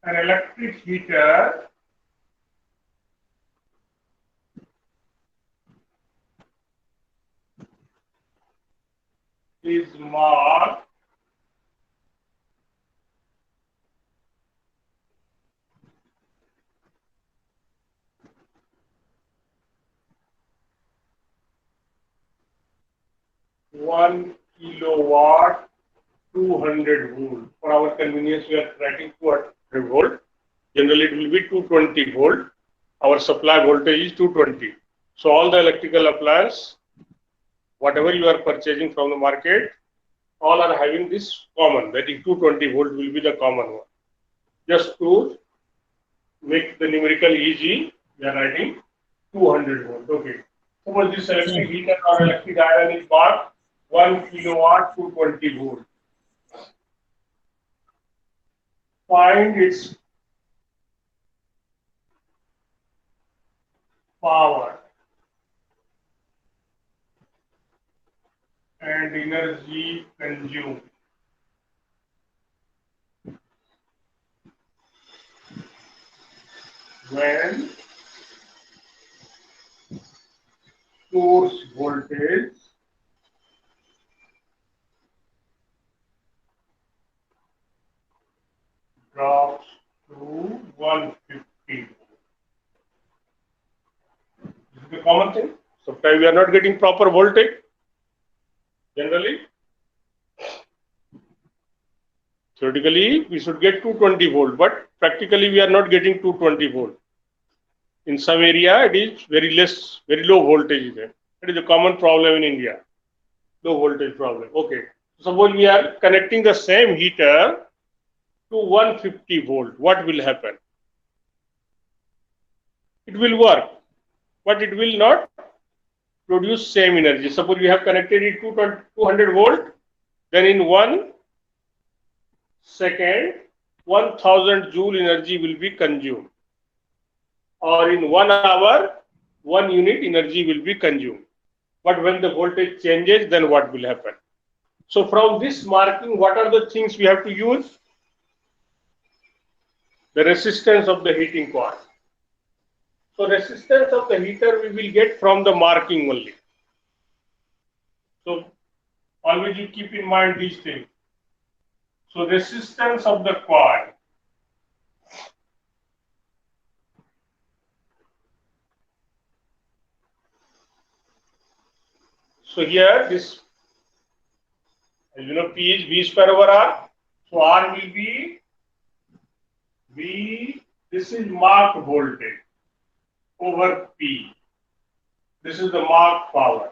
An electric heater is marked one kilowatt 200 volt. For our convenience, we are writing 200 volt. Generally, it will be 220 volt. Our supply voltage is 220. So all the electrical appliance, whatever you are purchasing from the market, all are having this common. That is 220 volt will be the common one. Just to make the numerical easy, we are writing 200 volt. Okay. Suppose this electric heater or electric iron is marked 1 kilowatt 220 volt. Find its power and energy consumed. When source voltage drops to 150. This is the common thing. Sometimes we are not getting proper voltage. Generally, theoretically, we should get 220 volt, but practically we are not getting 220 volt. In some area, it is very less, very low voltage there. That is a common problem in India. Low voltage problem. Okay. Suppose we are connecting the same heater to 150 volt. What will happen? It will work, but it will not produce same energy. Suppose we have connected it to 200 volt, then in 1 second 1000 joule energy will be consumed, or in 1 hour 1 unit energy will be consumed. But when the voltage changes, then what will happen? So from this marking, what are the things we have to use? The resistance of the heating coil. So resistance of the heater we will get from the marking only. So always you keep in mind these things. So resistance of the coil. So here this, as you know, P is V square over R. So R will be V, this is marked voltage over P. This is the marked power.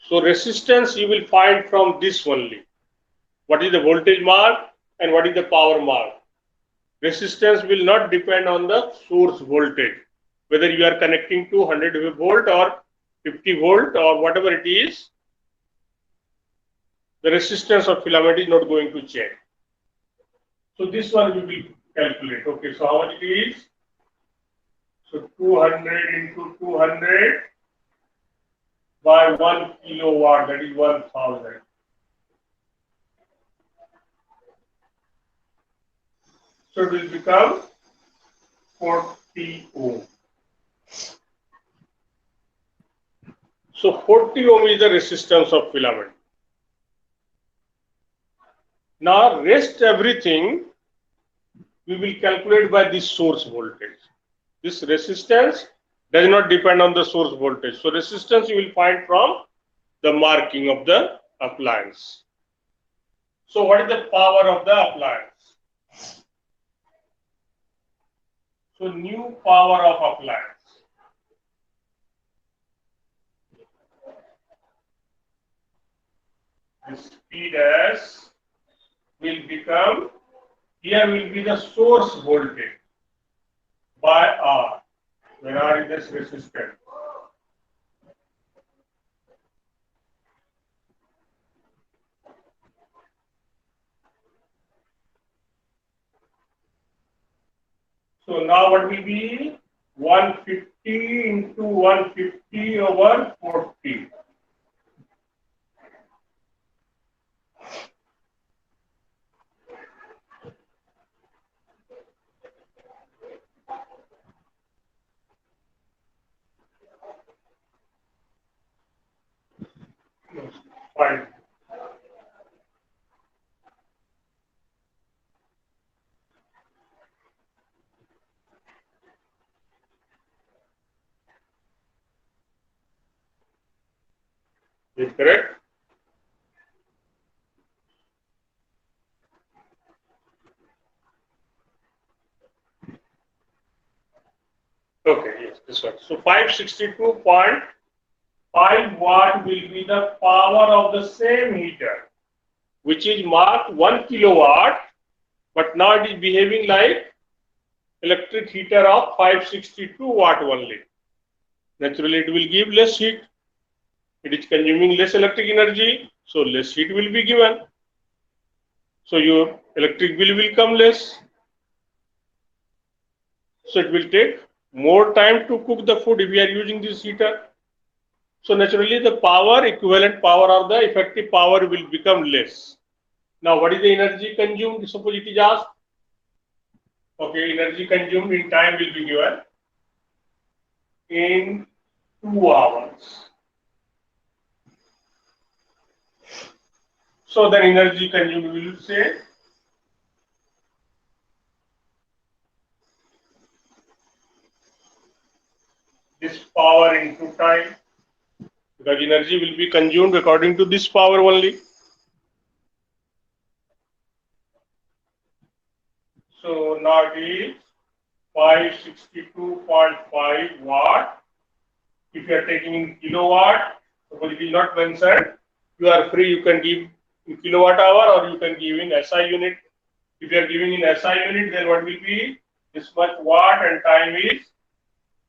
So resistance you will find from this only. What is the voltage mark and what is the power mark? Resistance will not depend on the source voltage. Whether you are connecting to 100 volt or 50 volt or whatever it is, the resistance of filament is not going to change. So this one we will calculate. Okay, so how much it is? So 200 into 200 by 1 kilowatt, that is 1000. So it will become 40 ohm. So 40 ohm is the resistance of filament. Now rest everything we will calculate by this source voltage. This resistance does not depend on the source voltage. So resistance you will find from the marking of the appliance. So what is the power of the appliance? So new power of appliance. This P dash will become, here will be the source voltage by R, where R is this resistance. So now what will be 150 into 150 over 40. 5. Is it correct? Okay, yes, this one. So 562.5 watt will be the power of the same heater, which is marked 1 kilowatt, but now it is behaving like electric heater of 562 watt only. Naturally, it will give less heat. It is consuming less electric energy, so less heat will be given. So your electric bill will come less. So it will take more time to cook the food if we are using this heater. So naturally the power, equivalent power or the effective power will become less. Now what is the energy consumed? Suppose it is asked. Okay, energy consumed in time will be given in 2 hours. So the energy consumed will say this power into time, because energy will be consumed according to this power only. So now it is 562.5 watt. If you are taking in kilowatt, suppose it is not mentioned, you are free, you can give in kilowatt hour or you can give in SI unit. If you are giving in SI unit, then what will be this much watt and time is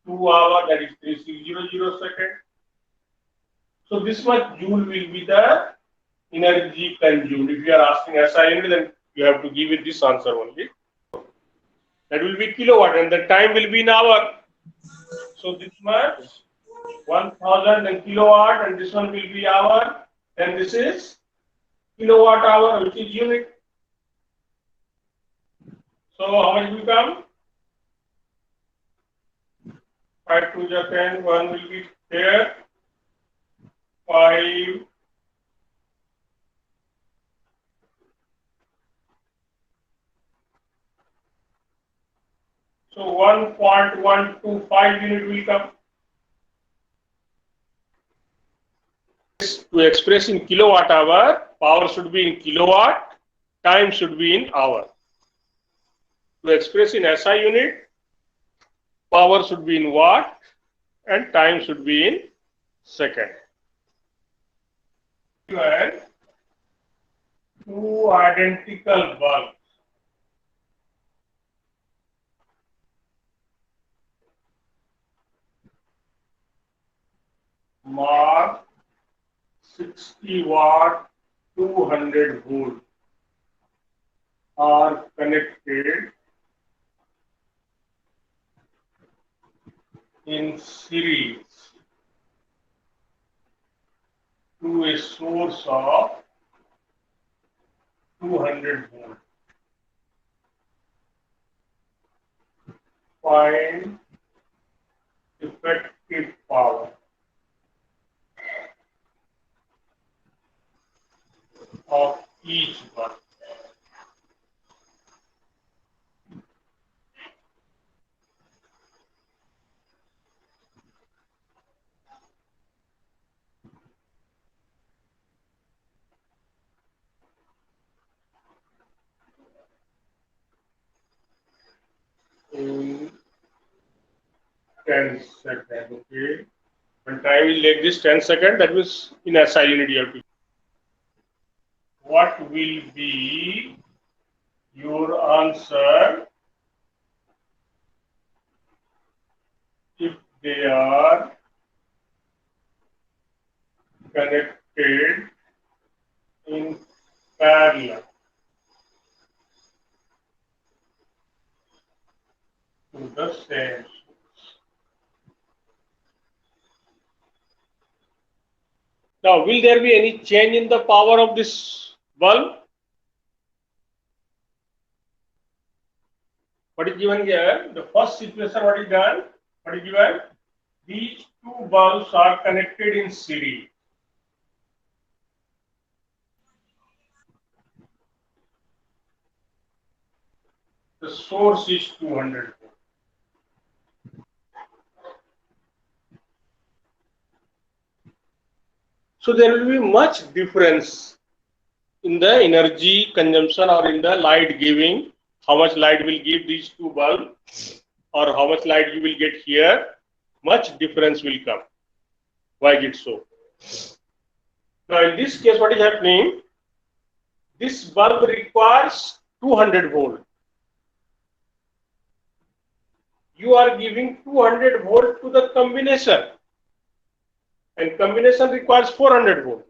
2 hours, that is 3600 seconds. So this much joule will be the energy consumed. If you are asking SI unit, then you have to give it this answer only. That will be kilowatt and the time will be in hour. So this much 1000 and kilowatt and this one will be hour, and this is kilowatt hour, which is unit. So how much will come? 5 to the 10, 1 will be there. 5 so 1.125 unit will come. To express in kilowatt hour, power should be in kilowatt, time should be in hour. To express in SI unit, power should be in watt and time should be in second. And 2 identical bulbs marked 60 watt 200 volt are connected in series to a source of 200 volt. Find effective power of each bulb. In 10 seconds, okay. When time is like this 10 seconds, that means in SI unit you have to. What will be your answer if they are connected in parallel to the same source? Now, will there be any change in the power of this bulb? What is given here? The first situation, what is done? What is given? These two bulbs are connected in series. The source is 200 volt. So there will be much difference in the energy consumption or in the light giving, how much light will give these two bulbs or how much light you will get here, much difference will come. Why is it so? Now in this case, what is happening? This bulb requires 200 volt. You are giving 200 volt to the combination, and combination requires 400 volt.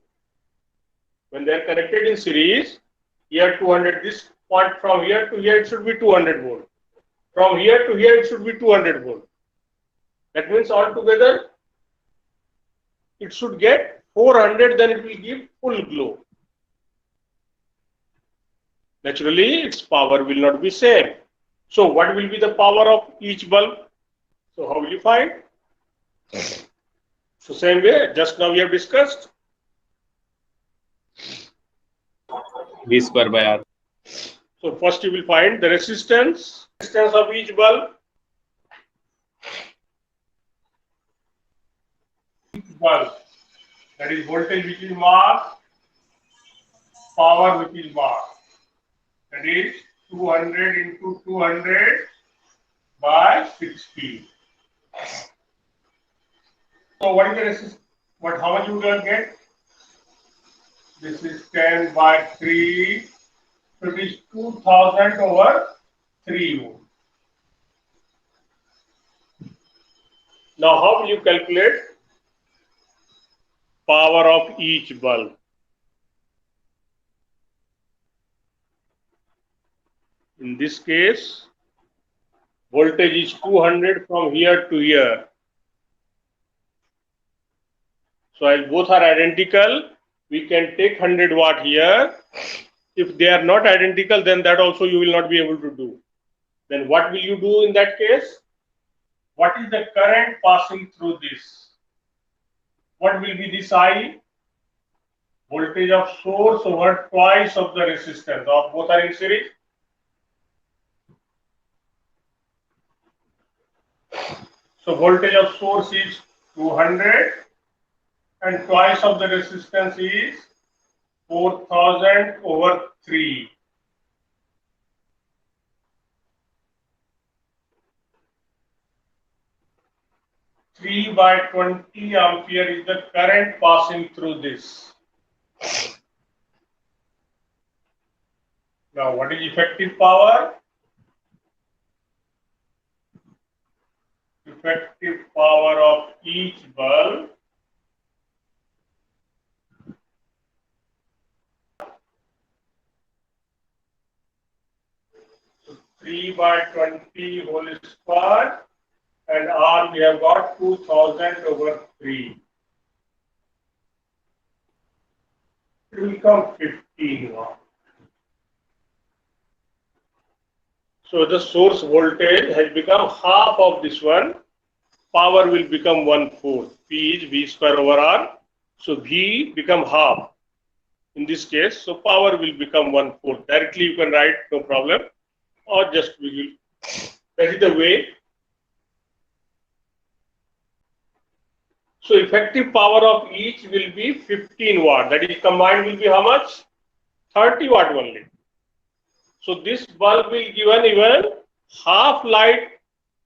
When they are connected in series, here 200, this point from here to here it should be 200 volt. From here to here it should be 200 volt. That means altogether it should get 400, then it will give full glow. Naturally, its power will not be same. So what will be the power of each bulb? So how will you find? So same way, just now we have discussed. V square by R. So first you will find the resistance of each bulb. That is voltage which is mass, power which is mass. That is 200 into 200 by 60. So what is the resistance? How much you will get? This is 10 by 3. So it is 2000 over 3 ohm. Now how will you calculate power of each bulb? In this case, voltage is 200 from here to here. So as both are identical, we can take 100 watt here. If they are not identical, then that also you will not be able to do. Then what will you do in that case? What is the current passing through this? What will be this I? Voltage of source over twice of the resistance of both are in series. So voltage of source is 200 and twice of the resistance is 4000 over 3. Three by 20 ampere is the current passing through this. Now what is effective power? Effective power of each bulb so 3 by 20 whole square, and R we have got 2000 over 3. It will become 15 watt. So the source voltage has become half of this one. Power will become 1/4. P is V square over R. So V become half in this case. So power will become 1/4. Directly you can write, no problem. Or just we will. That is the way. So effective power of each will be 15 watt. That is combined will be how much? 30 watt only. So this bulb will give even half light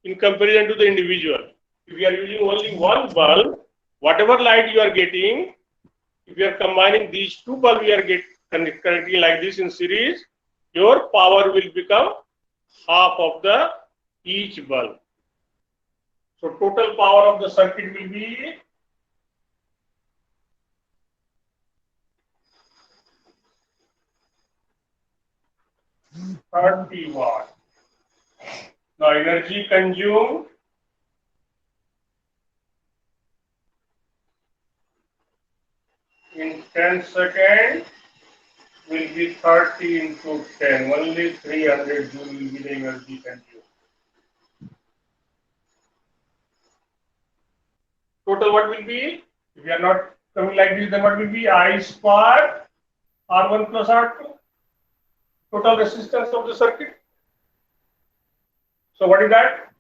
in comparison to the individual. If you are using only one bulb, whatever light you are getting, if you are combining these two bulbs, you are connecting like this in series, your power will become half of the each bulb. So total power of the circuit will be 30 watt. Now energy consumed in 10 seconds will be 30 into 10. Only 300 joule will be the energy consumed. Total what will be? If we are not coming like this, then what will be? I square R1 plus R2. Total resistance of the circuit. So what is that?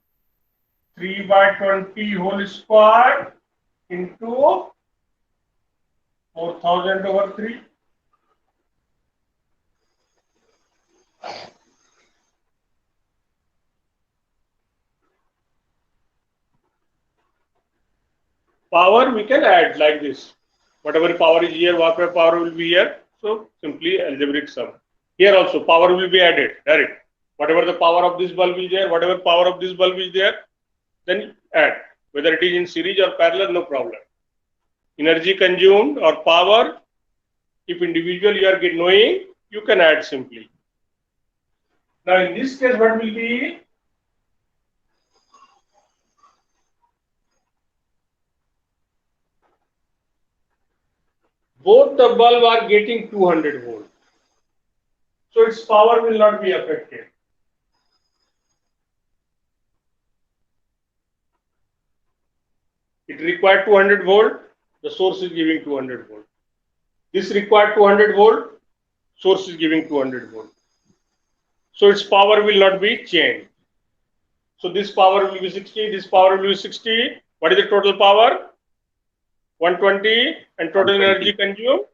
3 by 20 whole square into 4000 over 3. Power we can add like this. Whatever power is here, whatever power will be here. So simply algebraic sum. Here also power will be added direct. Whatever the power of this bulb is there, whatever power of this bulb is there, then add. Whether it is in series or parallel, no problem. Energy consumed or power, if individual you are knowing, you can add simply. Now in this case, what will be? Both the bulb are getting 200 volt. So its power will not be affected. It required 200 volt, the source is giving 200 volt. This required 200 volt, source is giving 200 volt. So its power will not be changed. So this power will be 60, this power will be 60. What is the total power? 120, and total 120. energy consumed.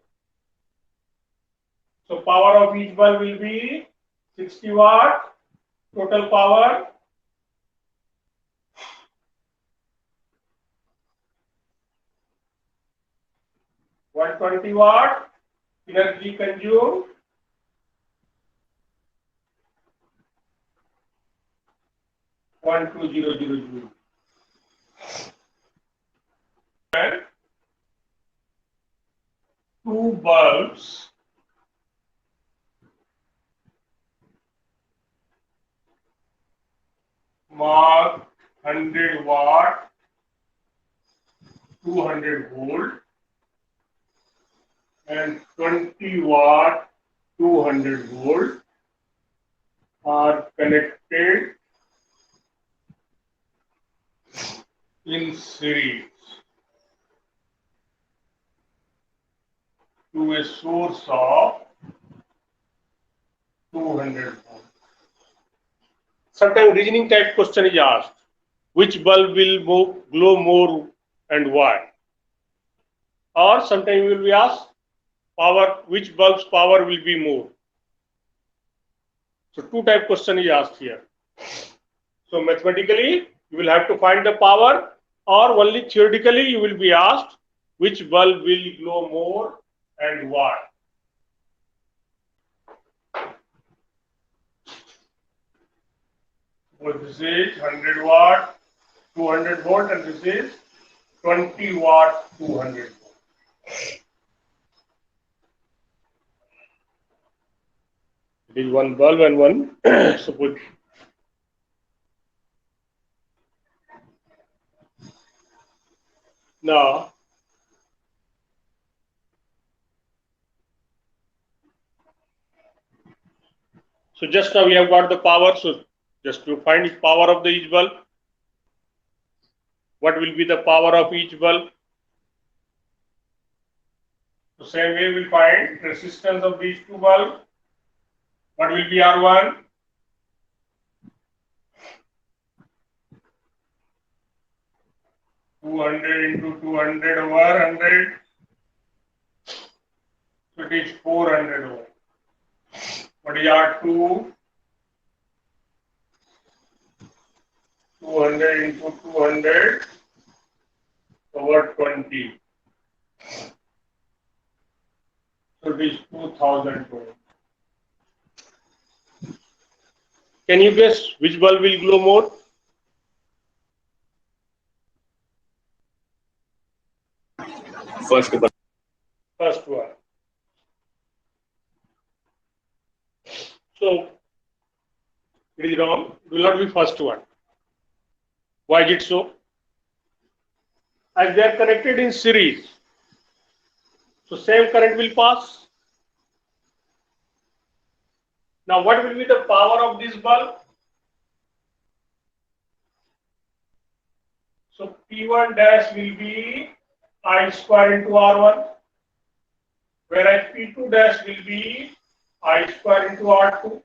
So power of each bulb will be 60 watt. Total power 120 watt. Energy consumed 1200 joule. And two bulbs marked 100 watt, 200 volt, and 20 watt, 200 volt are connected in series to a source of 200 volt. Sometimes reasoning type question is asked. Which bulb will glow more and why? Or sometimes you will be asked power, which bulb's power will be more? So two type question is asked here. So mathematically you will have to find the power, or only theoretically you will be asked which bulb will glow more and why. So this is 100 watt, 200 volt, and this is 20 watt, 200 volt. It is one bulb and one suppose. Now, so just now we have got the power. So just to find the power of the each bulb, what will be the power of each bulb? So same way we'll find resistance of these two bulbs. What will be R1? into 200 over 100. So it is 400 over. What is R2? 200 into 200 over 20. So it is 2000 volt. Can you guess which bulb will glow more? First bulb. First one. So it is wrong. It will not be first one. Why is it so? As they are connected in series, so same current will pass. Now what will be the power of this bulb? So P1 dash will be I square into R1, whereas P2 dash will be I square into R2.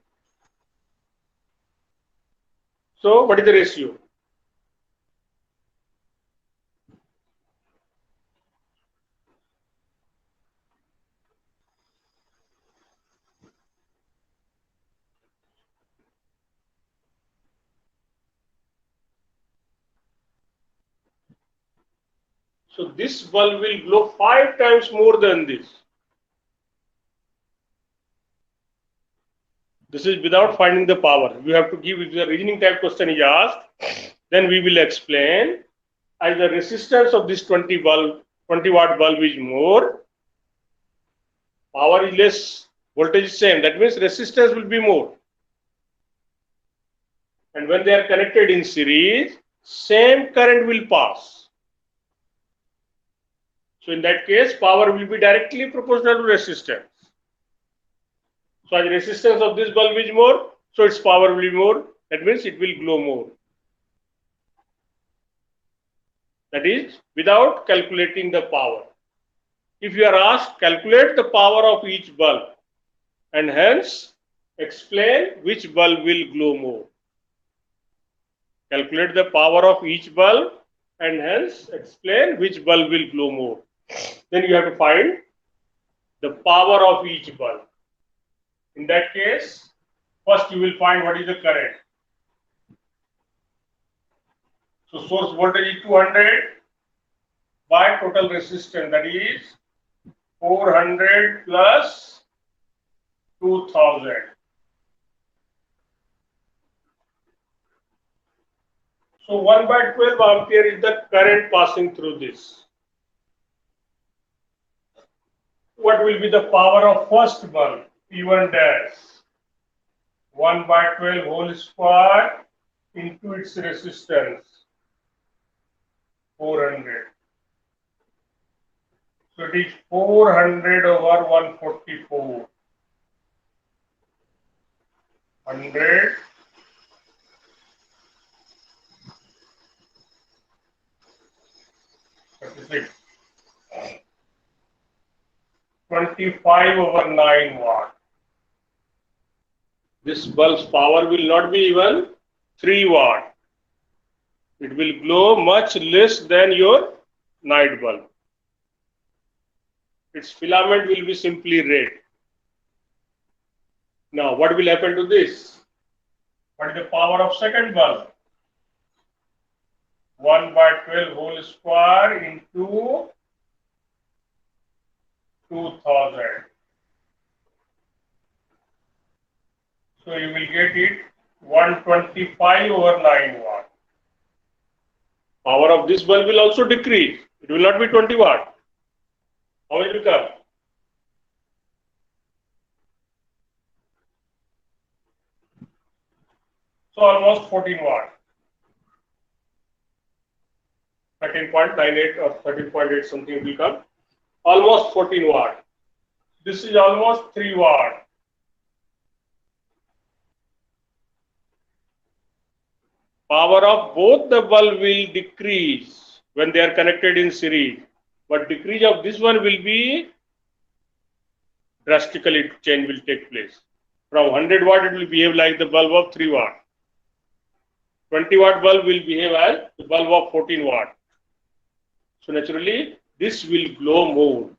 So what is the ratio? So this bulb will glow 5 times more than this. This is without finding the power. You have to give, if the reasoning type question is asked, then we will explain. As the resistance of this 20 watt bulb is more, power is less, voltage is same. That means resistance will be more. And when they are connected in series, same current will pass. So in that case, power will be directly proportional to resistance. So as resistance of this bulb is more, so its power will be more. That means it will glow more. That is without calculating the power. If you are asked, calculate the power of each bulb and hence explain which bulb will glow more. Calculate the power of each bulb and hence explain which bulb will glow more. Then you have to find the power of each bulb. In that case, first you will find what is the current. So source voltage is 200 by total resistance, that is 400 plus 2000. So 1 by 12 ampere is the current passing through this. What will be the power of first bulb? P1 dash 1 by 12 whole square into its resistance 400. So it is 400 over 144. 100 36. 25 over 9 watt. This bulb's power will not be even 3 watt. It will glow much less than your night bulb. Its filament will be simply red. Now, what will happen to this? What is the power of second bulb? 1 by 12 whole square into 2000. So you will get it 125 over 9 watt. Power of this bulb will also decrease. It will not be 20 watt. How will it become? So almost 14 watt. 13.98 or 13.8 something will come. Almost 14 watt. This is almost 3 watt. Power of both the bulb will decrease when they are connected in series, but decrease of this one will be drastically, change will take place. From 100 watt it will behave like the bulb of 3 watt. 20 watt bulb will behave as the bulb of 14 watt. So naturally this will glow more.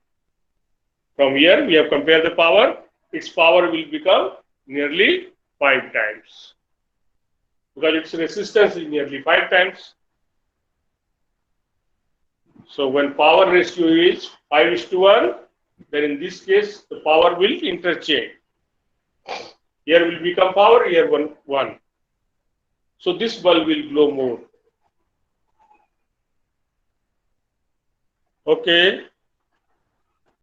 From here we have compared the power. Its power will become nearly 5 times. Because its resistance is nearly 5 times. So when power ratio is 5:1, then in this case the power will interchange. Here will become power, here 1. So this bulb will glow more. Okay.